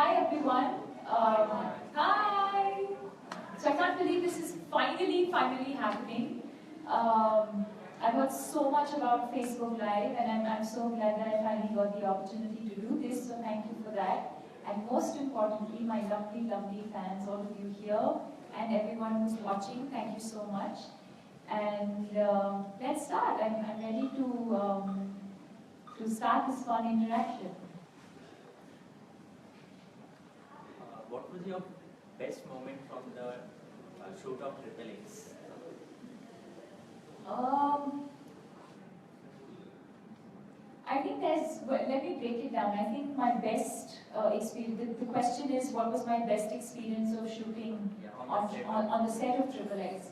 Hi everyone. Hi. So I can't believe this is finally happening. I've heard so much about Facebook Live, and I'm so glad that I finally got the opportunity to do this. So thank you for that. And most importantly, my lovely fans, all of you here, and everyone who's watching, thank you so much. And let's start. I'm ready to start this fun interaction. What was your best moment from the shoot of Triple X? I think well, let me break it down. I think my best experience, the question is what was my best experience of shooting on the set of Triple X.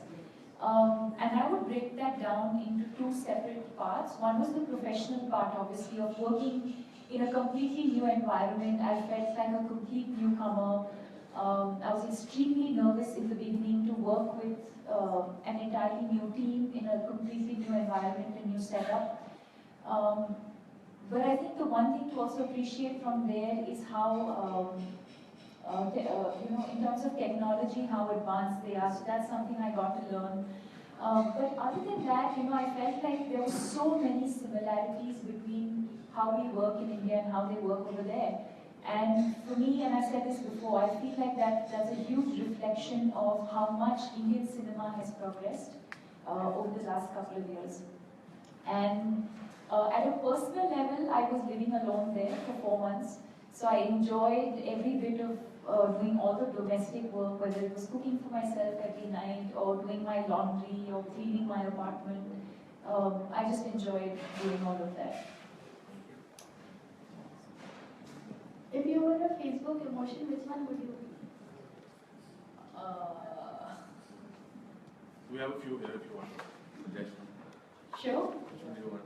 And I would break that down into two separate parts. One was the professional part, obviously, of working in a completely new environment. I felt like a complete newcomer. I was extremely nervous in the beginning to work with an entirely new team in a completely new environment, a new setup. But I think the one thing to also appreciate from there is how, in terms of technology, how advanced they are. So that's something I got to learn. But other than that, I felt like there were so many similarities between how we work in India and how they work over there. And for me, and I've said this before, I feel like that's a huge reflection of how much Indian cinema has progressed over the last couple of years. And at a personal level, I was living alone there for 4 months. So I enjoyed every bit of doing all the domestic work, whether it was cooking for myself every night or doing my laundry or cleaning my apartment. I just enjoyed doing all of that. If you were a Facebook emotion, which one would you be? We have a few here if you want. Suggestion. Sure. Which one do you want?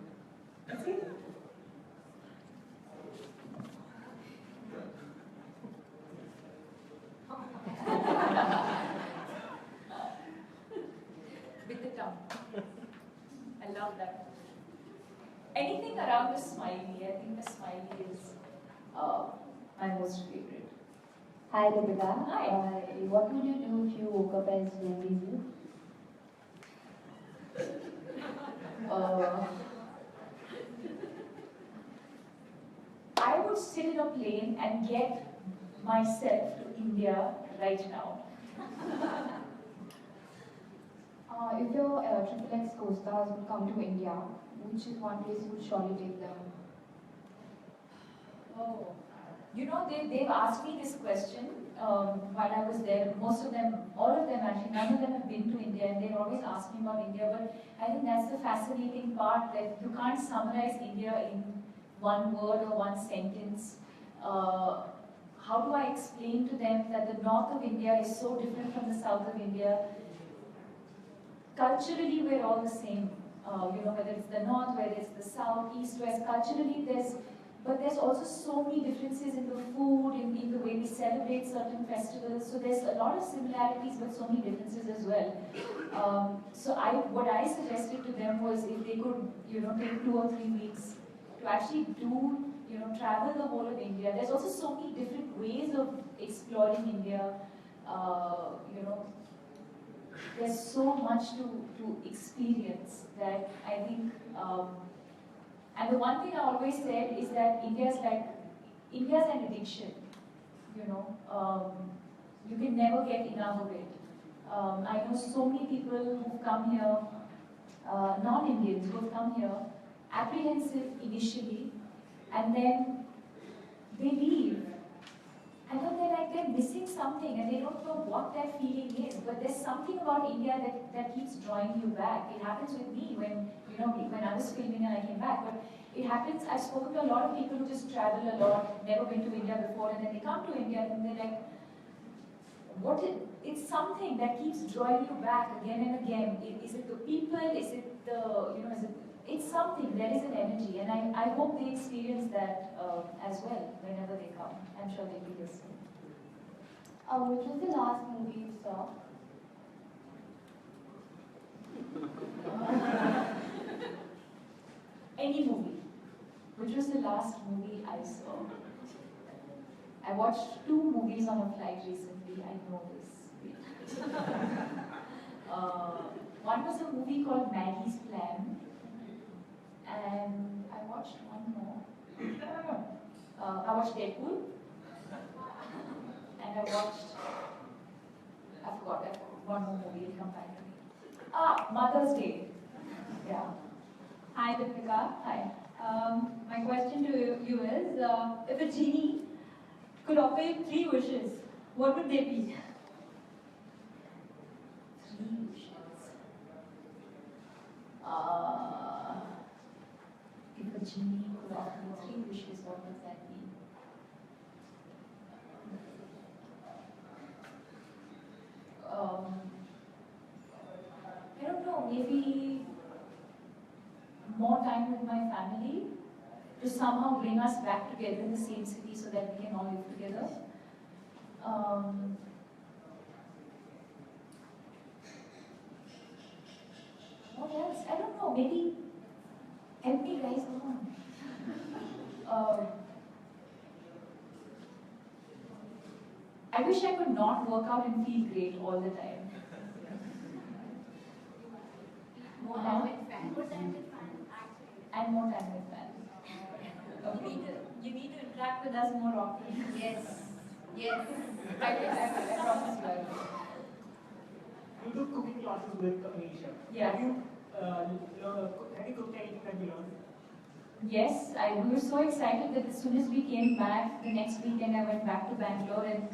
With the tongue. I love that. Anything around the smiley, I think the smiley is my most favorite. Hi, Deepika. Hi. What would you do if you woke up as Vin Diesel? I would sit in a plane and get myself to India right now. If your Triple X co-stars would come to India, which is one place you would surely take them? Oh. They've asked me this question while I was there. Most of them, all of them actually, none of them have been to India, and they always ask me about India. But I think that's the fascinating part, that you can't summarize India in one word or one sentence. How do I explain to them that the north of India is so different from the south of India? Culturally, we're all the same. Whether it's the north, whether it's the south, east, west, culturally but there's also so many differences in the food, in the way we celebrate certain festivals. So there's a lot of similarities, but so many differences as well. What I suggested to them was if they could, take 2 or 3 weeks to actually travel the whole of India. There's also so many different ways of exploring India. There's so much to experience that I think. And the one thing I always said is that India's an addiction. You can never get enough of it. I know so many people who've come here, non-Indians who've come here, apprehensive initially, and then they leave. And then they're missing something, and they don't know what that feeling is. But there's something about India that keeps drawing you back. It happens with me when I was filming and I came back. But it happens. I've spoken to a lot of people who just travel a lot, never been to India before, and then they come to India and they're like, it's something that keeps drawing you back again and again. Is it the people? Is it it's something, there is an energy, and I hope they experience that as well whenever they come. I'm sure they'll be listening. Which was the last movie you saw? Any movie. Which was the last movie I saw? I I watched 2 movies on a flight recently. I know this. One was a movie called Maggie's Plan, and I watched one more. I watched Deadpool, and I forgot one more movie. It'll come back to me. Mother's Day. Yeah. Hi, Deepika. Hi. My question to you is, if a genie could offer you 3 wishes, what would they be? 3 wishes. If a genie could offer me 3 wishes, what would that be? I don't know, maybe more time with my family to somehow bring us back together in the same city so that we can all live together. What else? I don't know, maybe help me guys, come on. I wish I could not work out and feel great all the time. More time with fans. More time with fans, actually. And more time with fans. You need to interact with us more often. Yes. Yes. I promise you I will. You took cooking classes with Anisha. Yeah. Have you cooked anything that you learned? Yes, we were so excited that as soon as we came back, the next weekend I went back to Bangalore and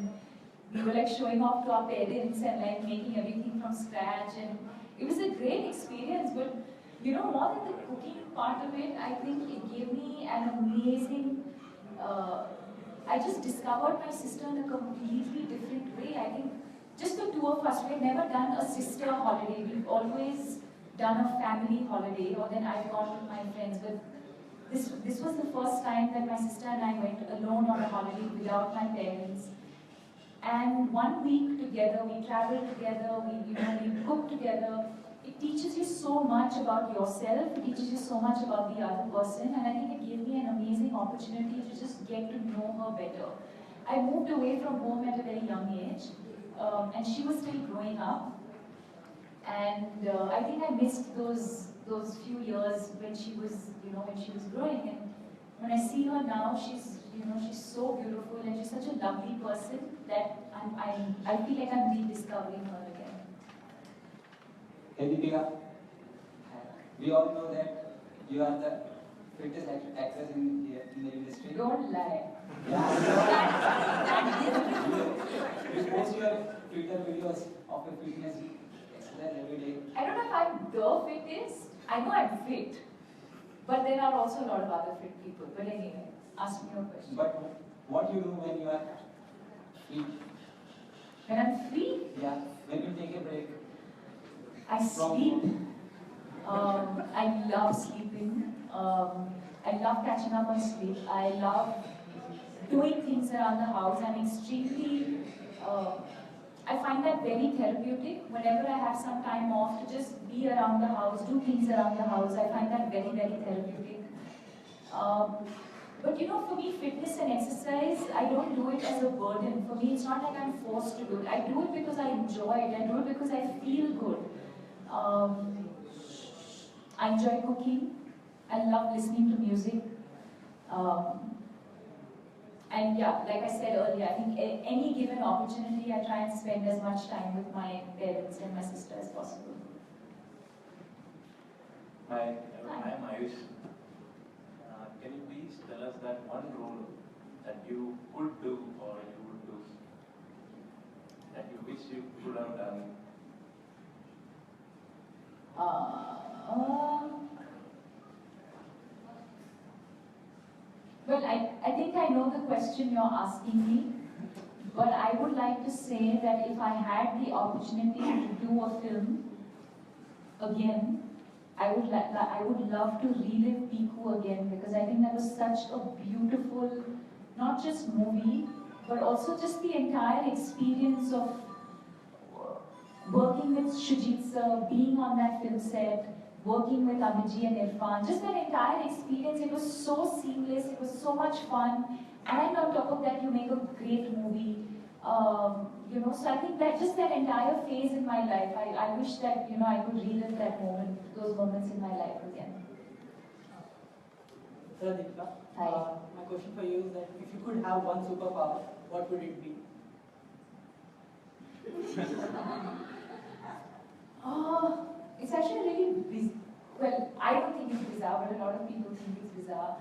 we were like showing off to our parents and like making everything from scratch, and it was a great experience. But you know, more than the cooking part of it, I think it gave me an amazing. I just discovered my sister in a completely different way. I think just the 2 of us, we've never done a sister holiday. We've always done a family holiday, or then I've gone with my friends. But this was the first time that my sister and I went alone on a holiday without my parents. And 1 week together, we traveled together, we cooked together. It teaches you so much about yourself, it teaches you so much about the other person, and I think it gave me an amazing opportunity to just get to know her better. I moved away from home at a very young age, and she was still growing up. And I think I missed those few years when she was, when she was growing. And when I see her now, she's so beautiful and she's such a lovely person that I feel like I'm rediscovering her again. Hey Deepika, we all know that you are the fittest actress in the industry. Don't lie. You post your Twitter videos of your fitness exercise every day. I don't know if I'm the fittest. I know I'm fit. But there are also a lot of other fit people. But anyway, ask me your question. But what you do when you are free? When I'm free, Yeah, when you take a break. I sleep. I love sleeping. I love catching up on sleep. I love doing things around the house. I'm extremely, I find that very therapeutic. Whenever I have some time off to just be around the house, do things around the house, I find that very, very therapeutic. But for me, fitness and exercise, I don't do it as a burden. For me, it's not like I'm forced to do it. I do it because I enjoy it. I do it because I feel good. I enjoy cooking. I love listening to music. And yeah, like I said earlier, I think any given opportunity, I try and spend as much time with my parents and my sister as possible. Hi, I'm Ayush. Can you please tell us that one role that you could do or you would do that you wish you could have done? Well, I think I know the question you're asking me, but I would like to say that if I had the opportunity to do a film again, I would love to relive Piku again, because I think that was such a beautiful, not just movie, but also just the entire experience of working with Shujit sir, being on that film set, working with Amiji and Irfan, just that entire experience, it was so seamless, it was so much fun, and on top of that, you to make a great movie. So I think that just that entire phase in my life, I wish that, I could relive that moment, those moments in my life again. Hello, Deepika. Hi. My question for you is that if you could have one superpower, what would it be? It's actually really bizarre. Well, I don't think it's bizarre, but a lot of people think it's bizarre.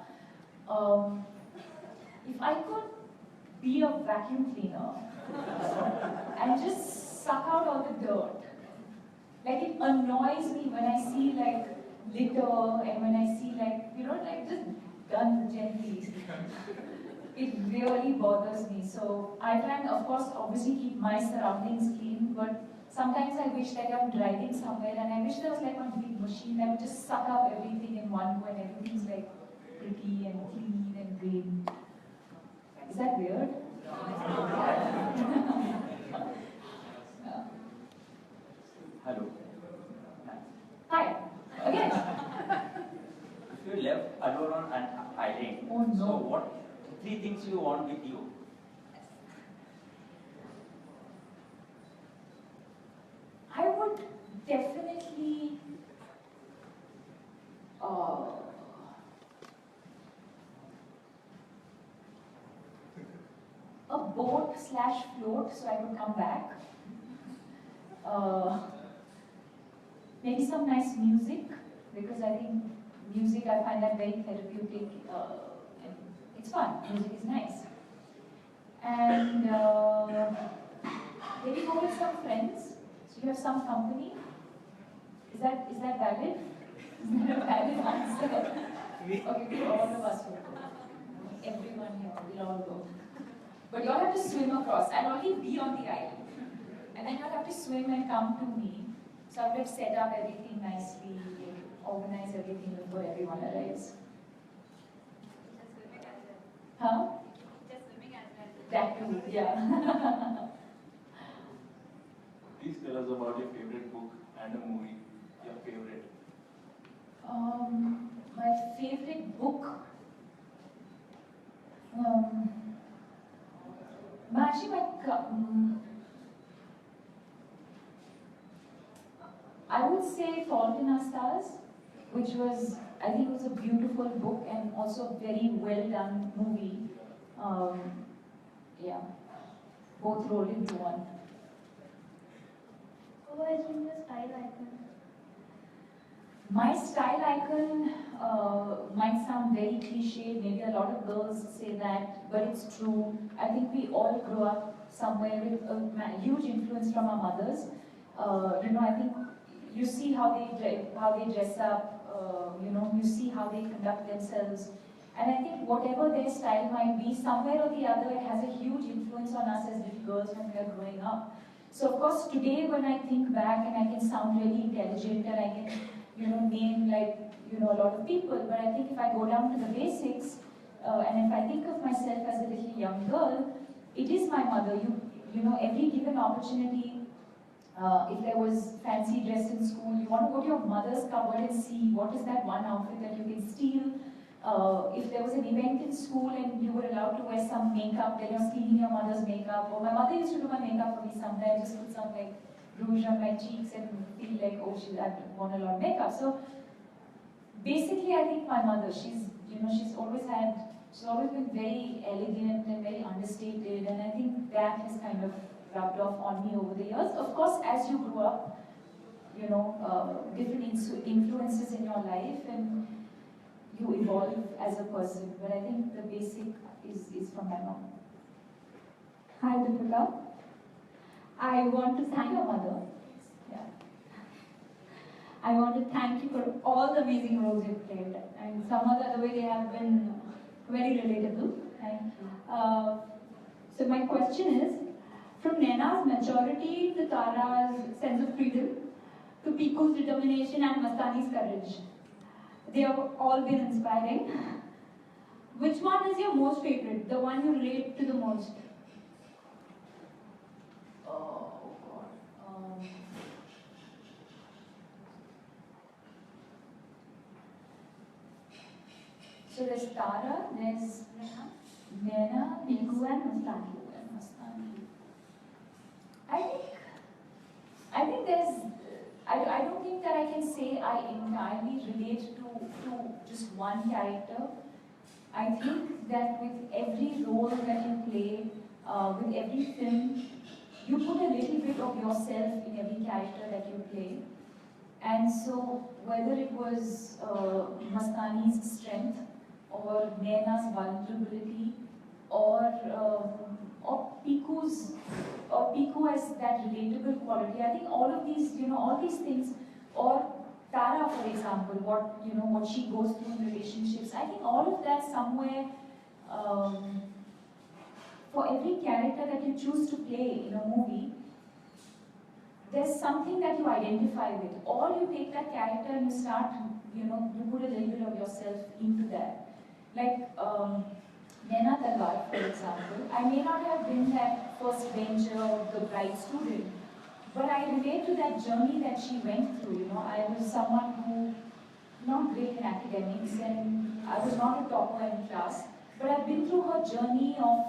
If I could be a vacuum cleaner and just suck out all the dirt, like it annoys me when I see like litter and when I see like just done gently. It really bothers me. So I try and, of course, obviously keep my surroundings clean, but sometimes I wish like I'm driving somewhere and I wish there was like one big machine that would just suck up everything in one go and everything's like pretty and clean and green. Is that weird? Yeah. Hello. Hi. Again. If you left alone on an island, Oh, no. so what 3 things you want with you? I would definitely a boat/float so I could come back. Uh, Maybe some nice music, because I think music, I find that very therapeutic. And it's fun. Music is nice. And maybe go with some friends, so you have some company. Is that valid? Is that a valid answer? Okay, all of us will go. Everyone here, we'll all go. But you all have to swim across. I'll only be on the island. And then you'll have to swim and come to me. So I would have set up everything nicely, organize everything before everyone arrives. Huh? That too, yeah. Please tell us about your favorite book and a movie. Your favorite. My favorite book. I would say Fault in Our Stars, which was, I think it was a beautiful book and also a very well done movie. Yeah, both rolled into one. Who has been your style icon? My style icon might sound very cliche, maybe a lot of girls say that, but it's true. I think we all grew up somewhere with a huge influence from our mothers. I think you see how they dress up, you see how they conduct themselves. And I think whatever their style might be, somewhere or the other, it has a huge influence on us as little girls when we are growing up. So of course, today when I think back and I can sound really intelligent and I can, name like, a lot of people, but I think if I go down to the basics, and if I think of myself as a little young girl, it is my mother. Every given opportunity, if there was fancy dress in school, you want to go to your mother's cupboard and see what is that one outfit that you can steal. If there was an event in school and you were allowed to wear some makeup, then you're stealing your mother's makeup. Or my mother used to do my makeup for me sometimes, just put some like rouge on my cheeks and feel like, oh, I've worn a lot of makeup. So basically, I think my mother, she's always been very elegant and very understated, and I think that has kind of rubbed off on me over the years. Of course, as you grew up, different influences in your life and you evolve as a person. But I think the basic is from my mom. Hi, Deepika. I want to thank Your mother. Yeah. I want to thank you for all the amazing roles you've played, and some other way they have been very relatable. Thank you. So my question is, from Naina's maturity to Tara's sense of freedom, to Piku's determination and Mastani's courage, they have all been inspiring. Which one is your most favorite, the one you relate to the most? Oh God. So there's Tara, there's Naina, Piku and can say I entirely relate to just one character. I think that with every role that you play, with every film, you put a little bit of yourself in every character that you play. And so, whether it was Mastani's strength, or Naina's vulnerability, or Piku's, or Piku as that relatable quality, I think all of these, all these things, or Tara, for example, what she goes through in relationships, I think all of that somewhere, for every character that you choose to play in a movie, there's something that you identify with, or you take that character and you start, you put a little bit of yourself into that. Like Naina Talwar, for example, I may not have been that first bencher or the bright student, but I relate to that journey that she went through. I was someone who, not great in academics, and I was not a topper in class, but I've been through her journey of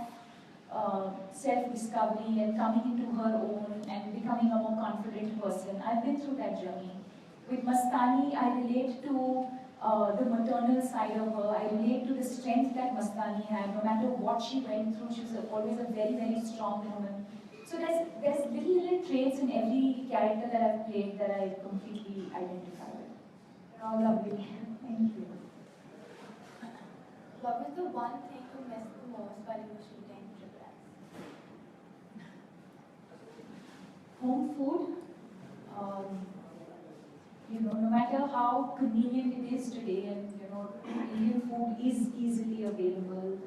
self-discovery and coming into her own and becoming a more confident person. I've been through that journey. With Mastani, I relate to the maternal side of her. I relate to the strength that Mastani had. No matter what she went through, she was always a very, very strong woman. So there's little traits in every character that I've played that I completely identify with. They're all lovely. Thank you. What was the one thing you missed the most while you were shooting Triple X? Home food. No matter how convenient it is today, and Indian food is easily available.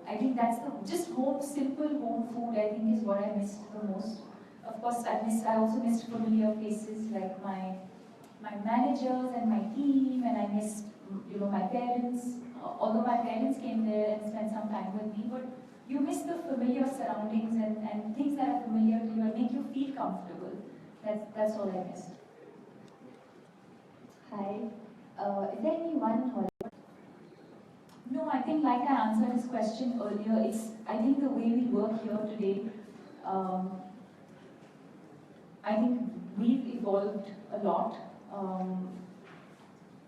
I think that's just simple home food. I think is what I missed the most. Of course, I also missed familiar faces like my managers and my team, and I missed my parents. Although my parents came there and spent some time with me, but you miss the familiar surroundings and things that are familiar to you and make you feel comfortable. That's all I missed. Hi. Is there any one Hollywood? No, I think like I answered this question earlier, I think the way we work here today, I think we've evolved a lot,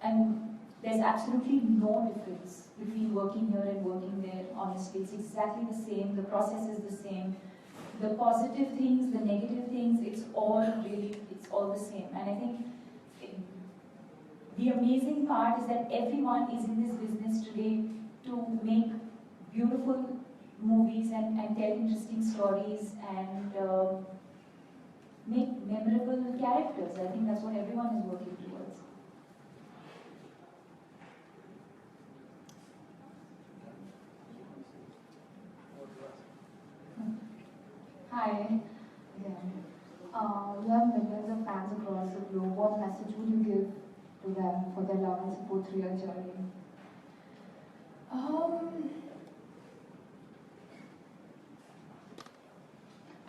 and there's absolutely no difference between working here and working there, honestly. It's exactly the same, the process is the same. The positive things, the negative things, it's all the same. And I think the amazing part is that everyone is in this business today to make beautiful movies and tell interesting stories and make memorable characters. I think that's what everyone is working towards. Hi. Again. You have millions of fans across the globe. What message would you give to them for their love and support through your journey?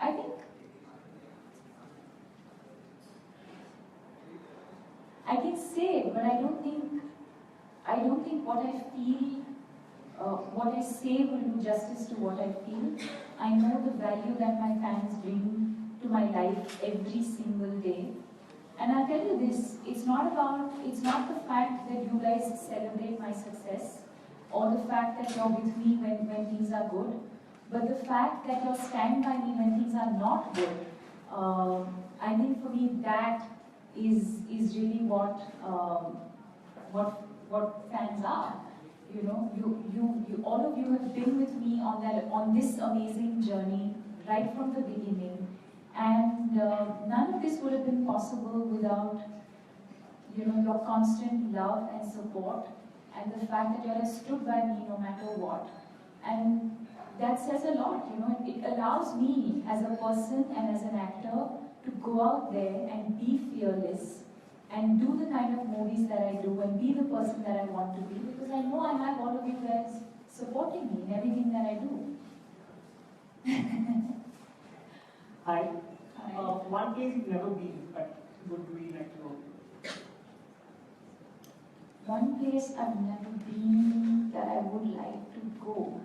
I think I can say, but I don't think what I feel, what I say will do justice to what I feel. I know the value that my fans bring to my life every single day. And I'll tell you this, it's not the fact that you guys celebrate my success or the fact that you're with me when things are good, but the fact that you'll stand by me when things are not good. I think for me that is really what fans are. You all of you have been with me on this amazing journey right from the beginning. And none of this would have been possible without, your constant love and support, and the fact that you have stood by me no matter what. And that says a lot, It allows me as a person and as an actor to go out there and be fearless and do the kind of movies that I do and be the person that I want to be, because I know I have all of you guys supporting me in everything that I do. Hi. Hi. One place you've never been, but would we like to go? One place I've never been that I would like to go.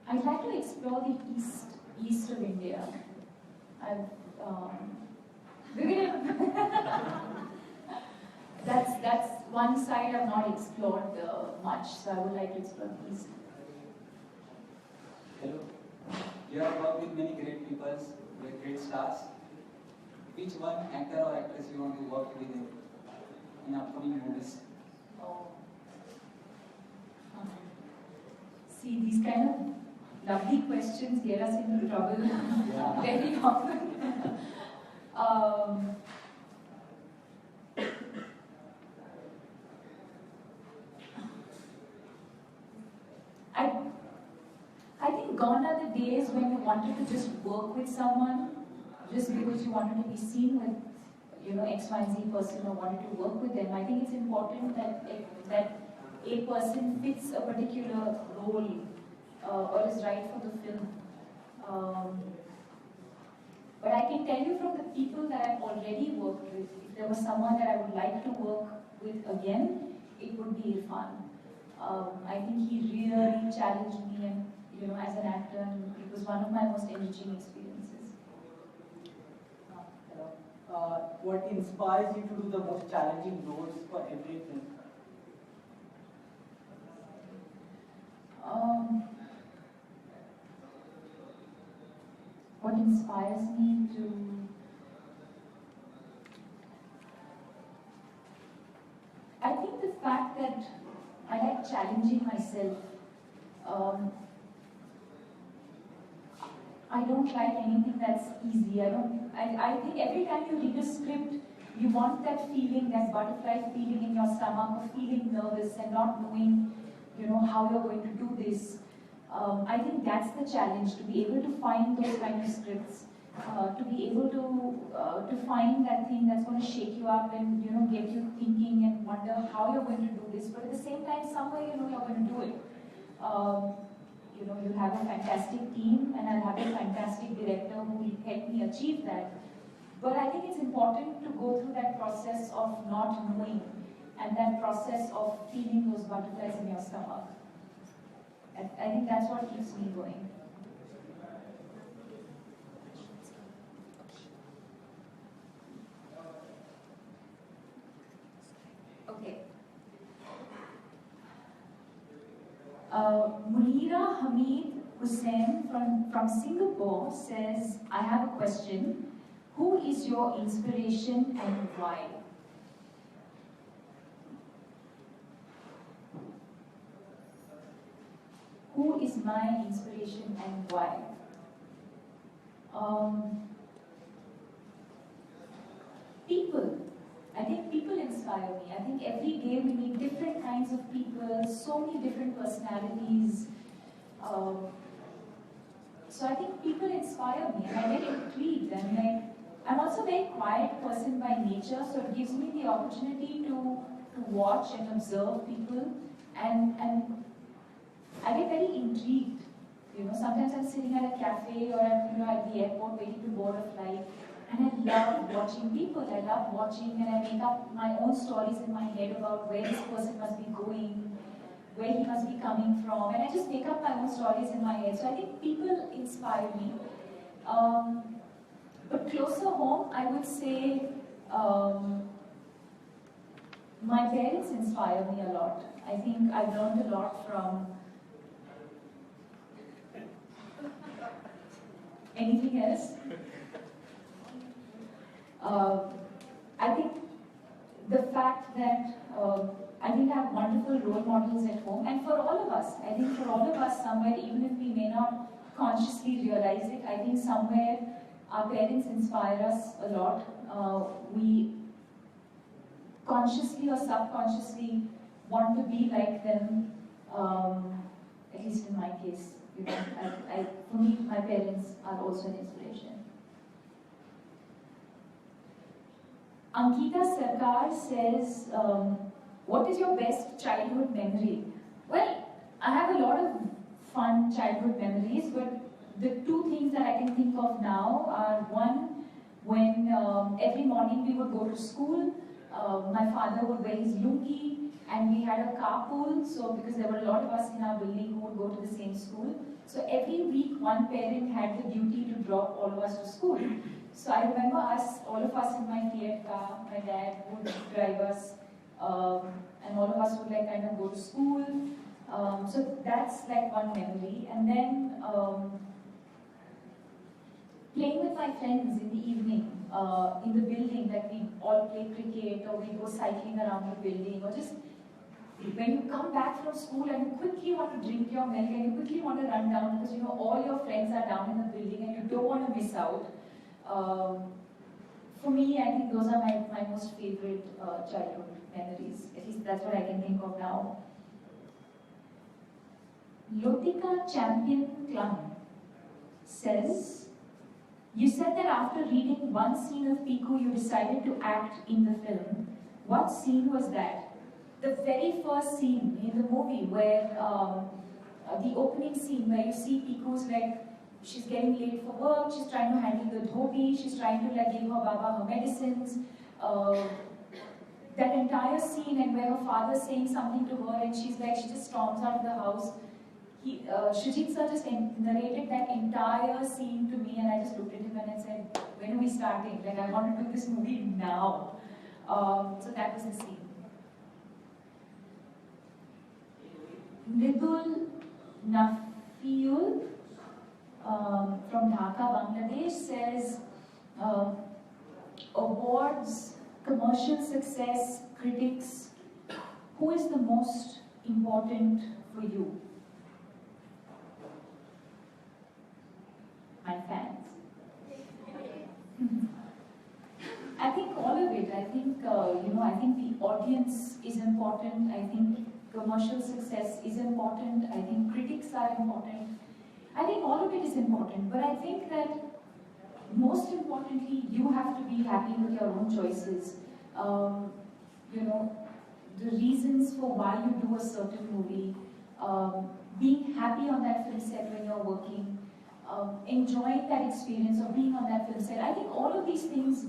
I'd like to explore the east of India. We're gonna that's one side I've not explored much, so I would like to explore these. Hello. You have worked with many great people, with great stars. Which one actor or actress you want to work with in upcoming movies? Oh. See, these kind of lovely questions get us into trouble very often. I think gone are the days when you wanted to just work with someone just because you wanted to be seen with, X, Y, and Z person or wanted to work with them. I think it's important that a person fits a particular role or is right for the film. But I can tell you from the people that I've already worked with, if there was someone that I would like to work with again, it would be Irfan. I think he really challenged me and, as an actor, and it was one of my most enriching experiences. What inspires you to do the most challenging roles for every film? What inspires me to... I think the fact that I like challenging myself. I don't like anything that's easy. I think every time you read a script, you want that feeling, that butterfly feeling in your stomach of feeling nervous and not knowing, how you're going to do this. I think that's the challenge, to be able to find those kind of scripts, to be able to find that thing that's going to shake you up and, get you thinking and wonder how you're going to do this. But at the same time, somewhere, you're going to do it. You'll have a fantastic team and I'll have a fantastic director who will help me achieve that. But I think it's important to go through that process of not knowing and that process of feeling those butterflies in your stomach. I think that's what keeps me going. Okay. Munira Hamid Hussain from Singapore says, I have a question. Who is your inspiration and why? Who is my inspiration and why? People. I think people inspire me. I think every day we meet different kinds of people, so many different personalities. So I think people inspire me and I get intrigued. I'm also a very quiet person by nature, so it gives me the opportunity to watch and observe people and I get very intrigued. Sometimes I'm sitting at a cafe or I'm at the airport waiting to board a flight. And I love watching people. I love watching and I make up my own stories in my head about where this person must be going, where he must be coming from. And I just make up my own stories in my head. So I think people inspire me. But closer home, I would say my parents inspire me a lot. I think I've learned a lot from... Anything else? I think the fact that I think I have wonderful role models at home, and for all of us, I think for all of us somewhere, even if we may not consciously realize it, I think somewhere our parents inspire us a lot. We consciously or subconsciously want to be like them, at least in my case. For me, my parents are also an inspiration. Ankita Sarkar says, what is your best childhood memory? Well, I have a lot of fun childhood memories, but the two things that I can think of now are one, when every morning we would go to school, my father would wear his lungi, and we had a carpool, so because there were a lot of us in our building who would go to the same school. So every week, one parent had the duty to drop all of us to school. So I remember us, all of us in my Fiat car, my dad would drive us, and all of us would like kind of go to school. So that's like one memory. And then playing with my friends in the evening, in the building, like we all play cricket or we go cycling around the building, or just when you come back from school and you quickly want to drink your milk and you quickly want to run down because you know all your friends are down in the building and you don't want to miss out. For me, I think those are my most favorite childhood memories. At least that's what I can think of now. Lotika Champion Clum says, you said that after reading one scene of Piku, you decided to act in the film. What scene was that? The very first scene in the movie where, the opening scene where you see Piku's like, she's getting late for work, she's trying to handle the dhobi, she's trying to like give her baba her medicines. That entire scene and where her father's saying something to her and she's like, she just storms out of the house. Shrijit sir just narrated that entire scene to me and I just looked at him and I said, when are we starting? Like I want to do this movie now. So that was the scene. Nidul Nafiul from Dhaka, Bangladesh says, awards, commercial success, critics, who is the most important for you? My fans. I think all of it. I think, I think the audience is important. I think commercial success is important. I think critics are important. I think all of it is important. But I think that most importantly, you have to be happy with your own choices. The reasons for why you do a certain movie, being happy on that film set when you're working, enjoying that experience of being on that film set. I think all of these things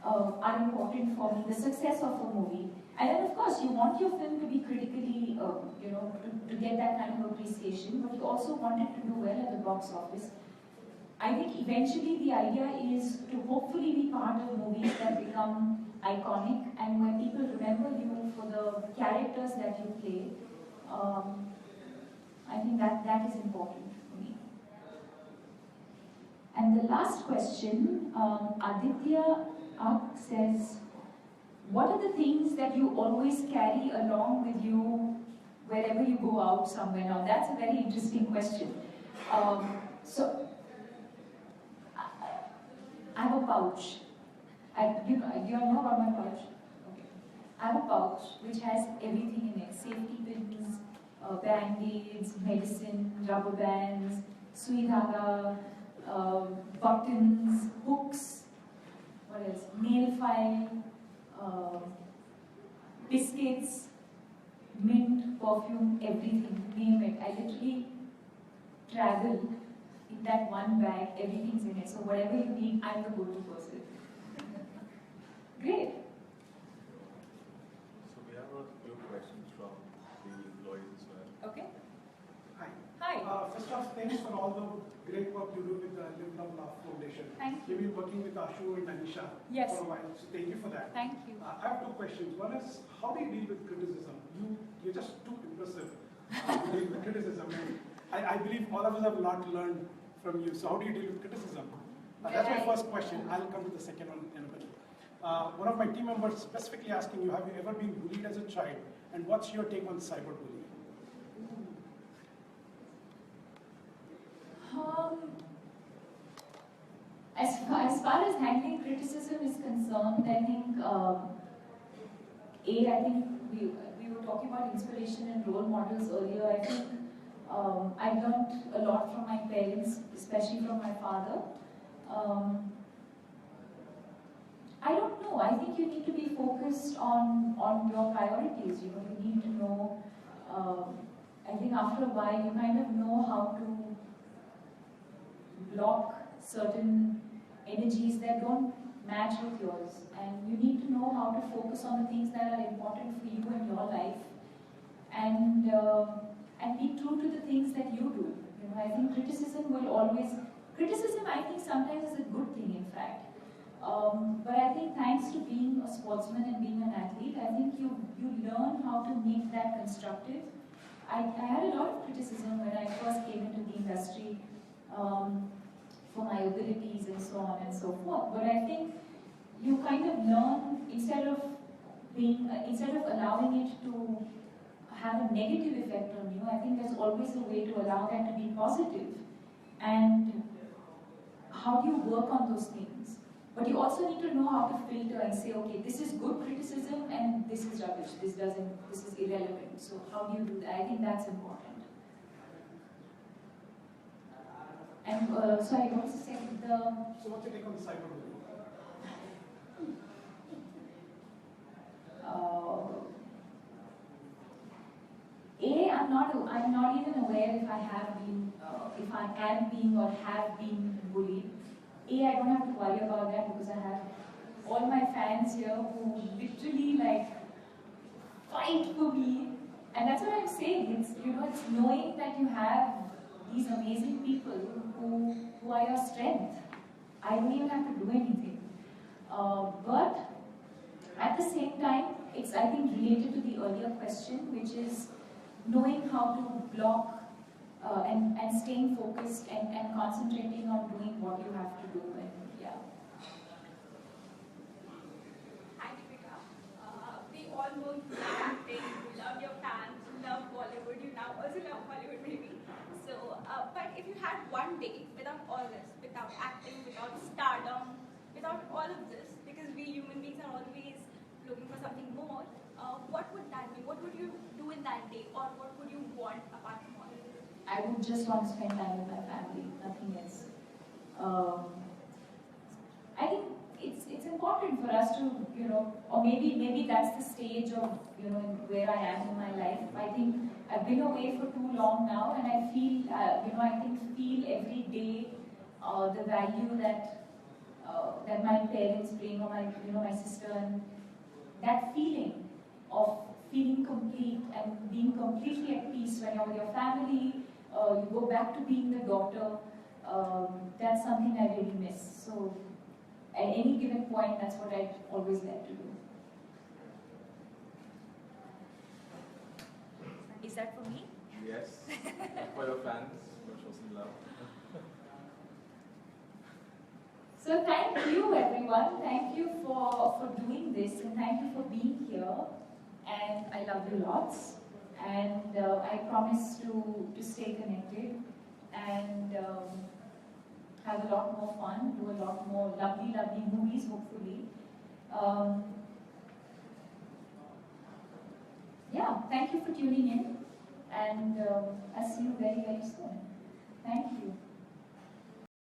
are important for me, the success of a movie. And then of course, you want your film to be critically, to get that kind of appreciation, but you also want it to do well at the box office. I think eventually the idea is to hopefully be part of movies that become iconic and where people remember you for the characters that you play. I think that is important for me. And the last question, Aditya says, what are the things that you always carry along with you wherever you go out somewhere? Now that's a very interesting question. So I have a pouch. Do you know about my pouch? Okay. I have a pouch which has everything in it. Safety pins, band-aids, medicine, rubber bands, sui dhaga, buttons, hooks, what else? Nail file, biscuits, mint, perfume, everything, name it. I literally travel in that one bag, everything's in it. So whatever you need, I'm the go-to person. Great. So we have a few questions from the employees as well. Okay. Hi. Hi. First off, thanks for all the great work you do with the Live Love Laugh Foundation. Thank you. You've been working with Ashu and Anisha Yes. for a while, so thank you for that. Thank you. I have two questions. One is, how do you deal with criticism? You're just too impressive to deal with criticism. And I believe all of us have a lot to learn from you. So how do you deal with criticism? That's my first question. I'll come to the second one in a minute. One of my team members specifically asking you, have you ever been bullied as a child? And what's your take on cyberbullying? As far as handling criticism is concerned, I think, I think we were talking about inspiration and role models earlier. I think I learned a lot from my parents, especially from my father. I don't know. I think you need to be focused on your priorities. You need to know. I think after a while, you kind of know how to block certain energies that don't match with yours, and you need to know how to focus on the things that are important for you in your life, and be true to the things that you do. I think criticism criticism, I think, sometimes is a good thing, in fact. But I think thanks to being a sportsman and being an athlete, I think you learn how to make that constructive. I had a lot of criticism when I first came into the industry for my abilities and so on and so forth. But I think you kind of learn, instead of allowing it to have a negative effect on you, I think there's always a way to allow that to be positive. And how do you work on those things? But you also need to know how to filter and say, okay, this is good criticism and this is rubbish, this is irrelevant. So how do you do that? I think that's important. And sorry, what was the second? So what's your take on the cyberbullying? I'm not even aware if I am being or have been bullied. I don't have to worry about that because I have all my fans here who literally like fight for me, and that's what I'm saying. It's it's knowing that you have these amazing people who are your strength. I don't even have to do anything, but at the same time, it's I think related to the earlier question, which is knowing how to block and staying focused and concentrating on doing what you have to do. And yeah. Hi Deepika. We all know you love acting, you love your fans, you love Bollywood, you now also love Hollywood maybe. So, but if you had one day without all this, without acting, without stardom, without all of this, because we human beings are always looking for something more, what would that be? What would you do in that day, or what would you want apart from all of this? I would just want to spend time with my family, nothing else. I think it's important for us to, or maybe that's the stage of, where I am in my life. I think I've been away for too long now, and I feel, feel every day the value that my parents bring, or my sister, and that feeling of feeling complete and being completely at peace when you're with your family. You go back to being the daughter. That's something I really miss. So at any given point, that's what I'd always like to do. Is that for me? Yes. For your fans, for show some love. So thank you, everyone. Thank you for doing this, and thank you for being here. And I love you lots. And I promise to stay connected and have a lot more fun, do a lot more lovely, lovely movies, hopefully. Yeah, thank you for tuning in, and I'll see you very, very soon. Thank you.